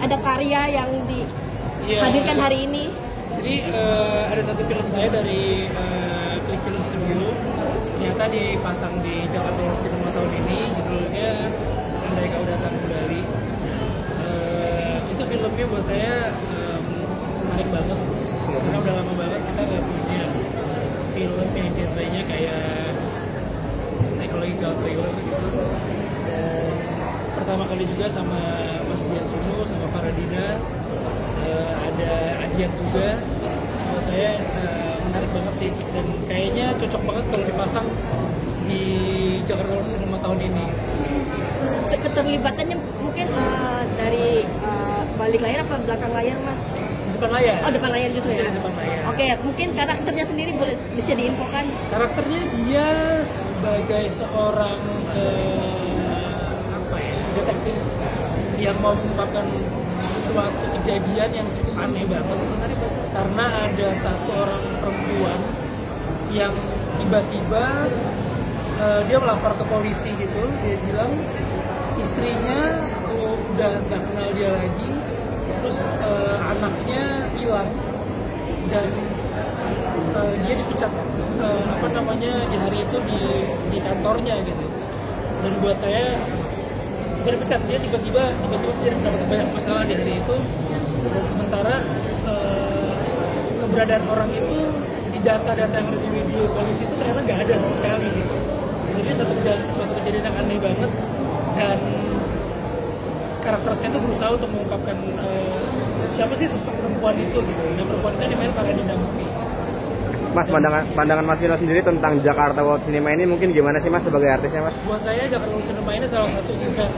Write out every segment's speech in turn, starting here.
ada karya yang dihadirkan hari ini. Jadi ada satu film saya dari Klik Film Studio, ternyata dipasang di Jakarta World Cinema tahun ini, judulnya Andai Kau Datang Kembali. Itu filmnya buat saya menarik banget, karena udah lama banget kita nggak punya film yang genrenya kayak psychological thriller gitu. Dan pertama kali juga sama Mas Dian Suno, sama Faradina, ada Adian juga. Menurut saya menarik banget sih, dan kayaknya cocok banget kalau dipasang di Jakarta World Cinema tahun ini. Keterlibatannya mungkin dari balik layar apa belakang layar, Mas? Depan layar. Oh, depan layar justru ya. Depan layar. Oke, mungkin karakternya sendiri bisa diinfokan. Karakternya dia sebagai seorang detektif yang mau mengungkapkan suatu kejadian yang cukup aneh banget, karena ada satu orang perempuan yang tiba-tiba dia melapor ke polisi gitu. Dia bilang istrinya udah nggak kenal dia lagi, terus anaknya hilang, dan dia dipecat di hari itu di kantornya gitu. Dan buat saya, dia dipecat, dia tiba-tiba dia mendapat banyak masalah di hari itu, dan sementara keberadaan orang itu di data-data yang ada di polisi itu ternyata nggak ada sama sekali gitu. Jadi suatu kejadian yang aneh banget, dan karakter saya tuh berusaha untuk mengungkapkan siapa sih sosok perempuan itu gitu. Dan perempuan itu dimain Faradina Mukti. Mas, pandangan Mas Vino sendiri tentang Jakarta World Cinema ini mungkin gimana sih Mas sebagai artisnya, Mas? Buat saya Jakarta World Cinema ini salah satu event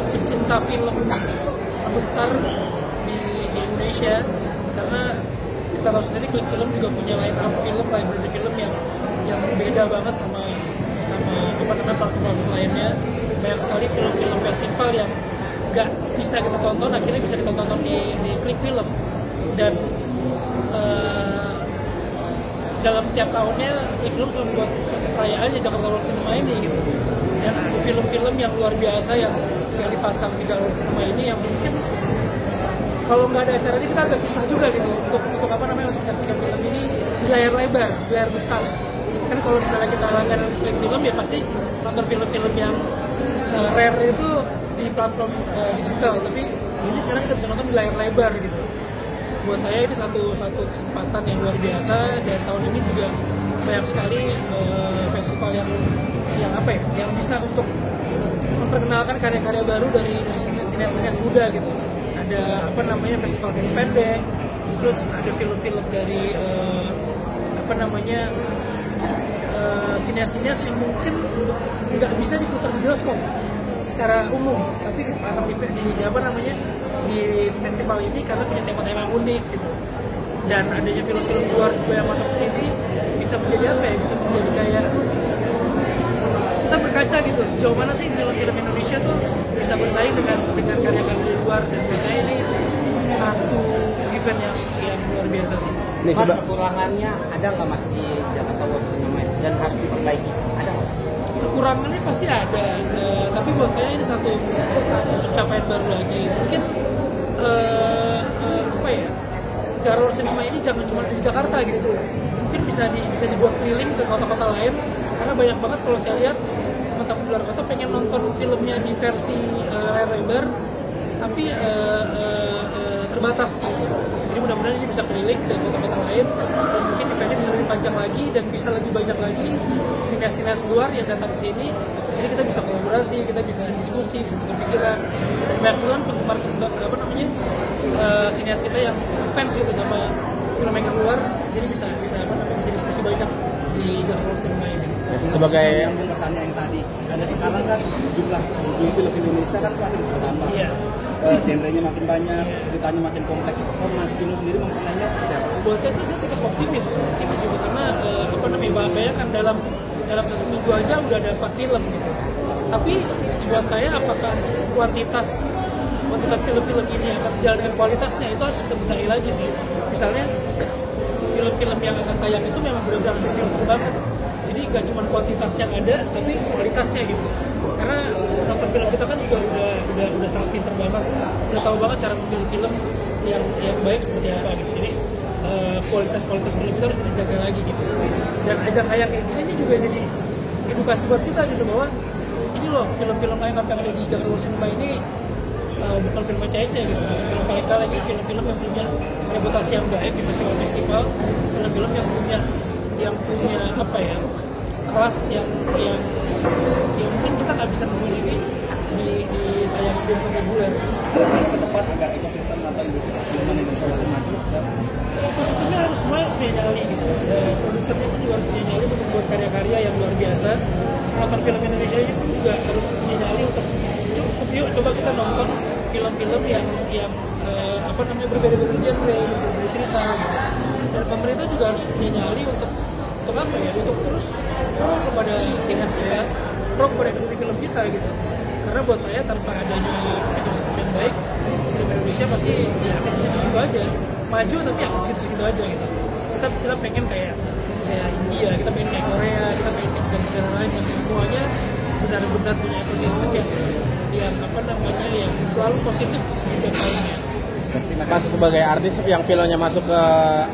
pecinta film terbesar di Indonesia, karena kita tahu sendiri Klik Film juga punya line up film, library film yang beda banget sama platform lainnya. Banyak sekali film-film festival yang nggak bisa kita tonton, akhirnya bisa kita tonton di Klik Film. Dan dalam tiap tahunnya Klik Film selalu membuat suatu perayaannya Jakarta World Cinema ini gitu. Dan film-film yang luar biasa yang dipasang di Jakarta World Cinema ini, yang mungkin kalau nggak ada acara ini kita agak susah juga gitu untuk menyaksikan film ini di layar lebar, di layar besar. Kan kalau misalnya kita langganan Klik Film ya pasti nonton film-film yang rare itu di platform digital, tapi ini sekarang kita bisa nonton di layar lebar gitu. Buat saya ini satu kesempatan yang luar biasa, dan tahun ini juga banyak sekali festival yang bisa untuk memperkenalkan karya-karya baru dari sinias muda gitu. Ada festival film pendek, terus ada film-film dari sinias yang mungkin nggak bisa diputar di bioskop secara umum, tapi dipasang di festival ini karena punya tema-tema unik gitu. Dan adanya film-film luar juga yang masuk ke sini bisa menjadi bisa menjadi kayak kita berkaca gitu, sejauh mana sih film-film Indonesia tuh bisa bersaing dengan karya-karya di luar. Dan biasanya ini satu event yang luar biasa sih. Mas, kekurangannya ada nggak Mas di Jakarta World Cinema dan harus diperbaiki? Ada nggak Mas? Kekurangannya pasti ada, tapi buat saya ini satu pencapaian baru lagi. Mungkin Jakarta World Cinema ini jangan cuma di Jakarta gitu, mungkin bisa dibuat keliling ke kota-kota lain, karena banyak banget kalau saya lihat teman-teman di luar kota pengen nonton filmnya di versi layar lebar, tapi terbatas gitu. Jadi mudah-mudahan ini bisa keliling ke kota-kota lain, dan mungkin eventnya bisa lebih panjang lagi dan bisa lebih banyak lagi sinias-sinias luar yang datang ke sini. Jadi kita bisa kolaborasi, kita bisa diskusi, bisa tukar pikiran. Dan banyak juga penggemar sinias kita yang fans gitu sama filmmaker luar. Jadi bisa diskusi banyak di Jakarta World Cinema ini. Sebagai yang pertanyaan yang tadi, ada sekarang kan jumlah film Indonesia kan makin bertambah. Iya. Genrenya makin banyak, ceritanya makin kompleks. Mas Vino sendiri mempertanyakan seperti apa? Buat saya sih tetap optimis itu, karena banyak kan dalam satu minggu aja udah ada 4 film gitu. Tapi buat saya apakah kuantitas film-film ini akan sejalan dengan kualitasnya, itu harus kita benahi lagi sih. Misalnya film-film yang akan tayang itu memang benar-benar film banget. Jadi nggak cuma kuantitas yang ada, tapi kualitasnya gitu. Karena nonton film kita kan juga udah sangat pinter banget, udah tahu banget cara memilih film yang baik seperti apa gitu. Jadi kualitas film itu harus dijaga lagi gitu. Dan ajang kayak ini juga jadi edukasi buat kita gitu, bahwa ini loh film-film lain yang ada di Jakarta World Cinema ini bukan film cece gitu, bukan film kali-kali lagi, film-film yang punya reputasi yang baik di festival-festival, film-film yang punya apa ya, kelas yang mungkin kita nggak bisa nemuin ini di tayangan bioskop reguler. Ke tempat agar ekosistem atau industri film Indonesia lebih maju. Ekosistemnya harus semua harus punya nyali gitu. Produsernya pun juga harus punya nyali untuk membuat karya-karya yang luar biasa. Penonton film Indonesia ini pun juga harus punya nyali untuk coba kita nonton film-film yang apa namanya berbeda-beda genre, berbeda cerita. Dan pemerintah juga harus punya nyali untuk apa ya? Untuk terus pro kepada sineas kita, pro kepada industri film kita gitu. Karena buat saya tanpa adanya ekosistem yang baik, film Indonesia pasti ya akan segitu-segitu aja. Maju tapi akan segitu-segitu aja gitu. Kita pengen kayak India, kita pengen kayak Korea, kita pengen kayak negara lain yang semuanya benar-benar punya ekosistem yang apa namanya yang selalu positif setiap tahunnya. Mas sebagai artis yang filmnya masuk ke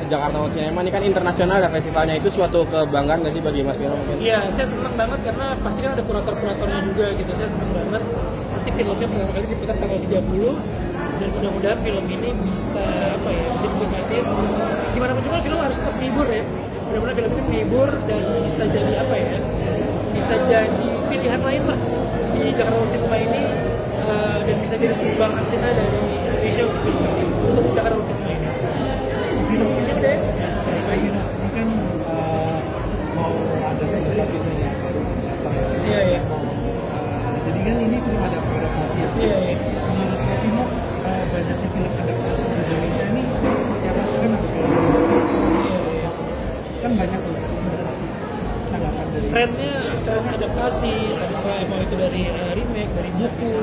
Jakarta World Cinema ini kan internasional ada festivalnya, itu suatu kebanggaan nggak sih bagi Mas Vino mungkin? Iya, saya senang banget karena pasti kan ada kurator-kuratornya juga gitu. Saya senang banget. Nanti filmnya pertama kali diputar tanggal 30 dan mudah-mudahan film ini bisa apa ya, bisa dinikmatin. Gimana pun juga film harus tetap menghibur ya. Mudah-mudahan film ini menghibur dan bisa jadi apa ya? Bisa jadi pilihan lain lah di Jakarta World Cinema ini dan bisa jadi sumbang antina dari Indonesia untuk Jakarta World Cinema ini. Film Ini udah ya? ini kan mau ada festival gitu ya baru September. Iya, iya. Jadi kan ini film adaptasi. Iya, iya. Menurut Pak Vino, banyaknya film adaptasi di Indonesia ini seperti apa sih kan ada film Indonesia? Kan banyak loh adaptasi. Tanggapan dari Trennya adaptasi, mau itu dari remake, dari buku,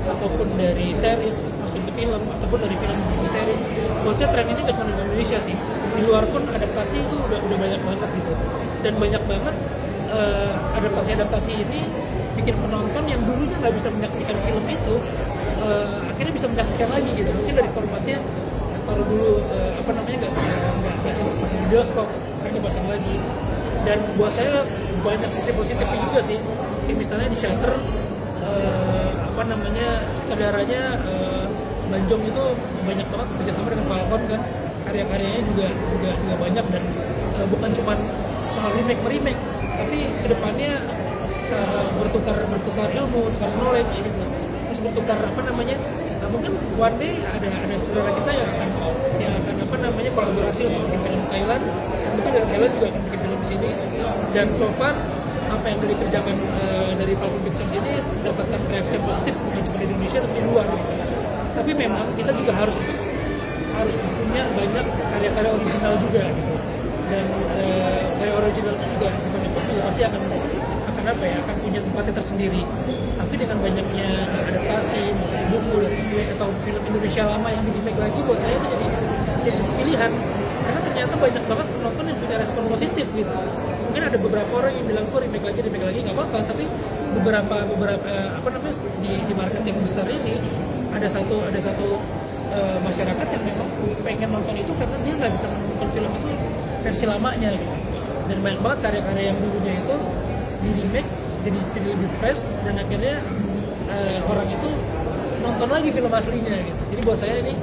ataupun dari series, masuk ke film, ataupun dari film ke series. Menurut saya tren ini nggak cuma di Indonesia sih, di luar pun adaptasi itu udah banyak banget gitu. Dan banyak banget adaptasi ini bikin penonton yang dulunya nggak bisa menyaksikan film itu, akhirnya bisa menyaksikan lagi gitu. Mungkin dari formatnya taruh dulu apa namanya nggak sempat pasang di bioskop, sekarang dipasang lagi. Dan buat saya banyak sisi positifnya juga sih. Kayak misalnya di Shutter apa namanya sutradaranya Banjong itu banyak banget kerjasama dengan Falcon kan, karya-karyanya juga banyak dan bukan cuma soal remake, tapi kedepannya bertukar ilmu, bertukar knowledge gitu, terus bertukar apa namanya mungkin one day ada saudara kita yang akan apa namanya kolaborasi untuk bikin film Thailand, dan mungkin dari Thailand juga akan bikin film di sini. Dan so far apa yang dikerjakan dari Falcon Pictures ini mendapatkan reaksi yang positif bukan cuma di Indonesia tapi di luar gitu. Tapi memang kita juga harus punya banyak karya-karya original juga gitu. Dan karya original itu juga pasti akan apa ya, akan punya tempatnya tersendiri. Tapi dengan banyaknya adaptasi buku atau film Indonesia lama yang di-remake lagi, buat saya itu jadi pilihan. Karena ternyata banyak banget penonton yang punya respon positif gitu. Mungkin ada beberapa orang yang bilang remake lagi nggak apa-apa, tapi beberapa apa namanya di market yang besar ini ada satu masyarakat yang memang pengen nonton itu karena dia nggak bisa menonton film itu versi lamanya gitu. Dan banyak banget karya-karya yang dulunya itu di remake jadi lebih fresh, dan akhirnya orang itu nonton lagi film aslinya gitu. Jadi buat saya ini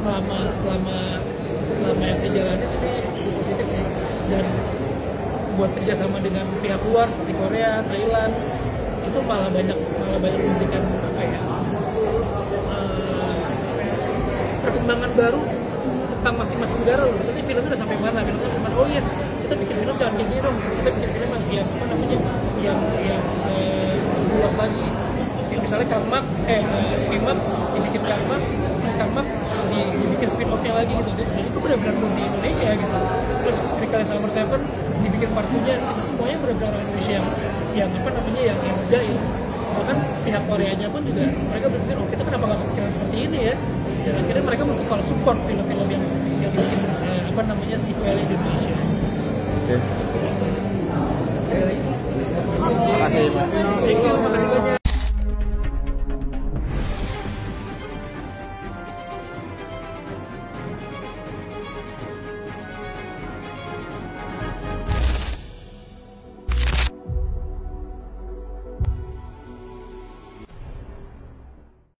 selama yang saya jalani ini cukup positif sih. Dan buat kerjasama dengan pihak luar seperti Korea, Thailand itu malah banyak memberikan apa ya, perkembangan baru tentang masing-masing negara loh. Misalnya filmnya udah sampai mana, filmnya cuma oh iya kita bikin film jangan kayak gini dong, kita bikin film yang apa namanya yang luas lagi. Kayak misalnya Kangmak dibikin Kangmak, terus Kangmak dibikin spin-off-nya lagi gitu. Dan itu benar-benar di Indonesia gitu. Terus Rikali Summer 7 dibikin part-2-nya, itu semuanya benar-benar Indonesia yang apa namanya yang ngerjain. Bahkan pihak Koreanya pun juga mereka berpikir, oh kita kenapa nggak kepikiran seperti ini ya? Dan akhirnya mereka membuka support film-film yang dibikin apa namanya sequel Indonesia. Oke. Terima kasih. Terima kasih.